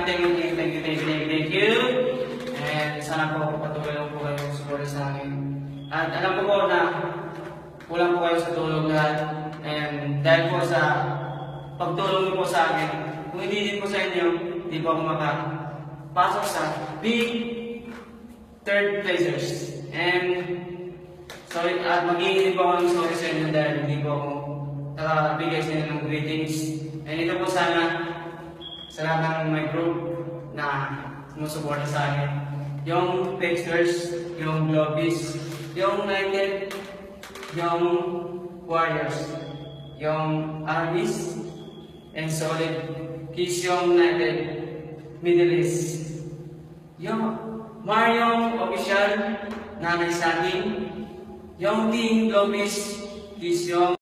Thank you. And sana po patuloy lang po kayo support sa akin. At alam ko po na kulang po kayo sa tulong lahat. And dahil po sa pagtulong niyo po sa akin, kung hindi din po sa inyo, hindi po ako makapasok sa big third placers. And sorry, at mag-iingat po ako ng sorry sa inyo dahil hindi po ako nakabigay sa inyo ng greetings. And ito po sana sa lahat ng my group na sumusuporta sa akin. Yung Pixers, yung Globies, yung United, yung Warriors, yung Armies, and Solid, Kiss yung United, Middle East, yung Mario Official, Nanay Sati, yung Team Globies, Kiss yung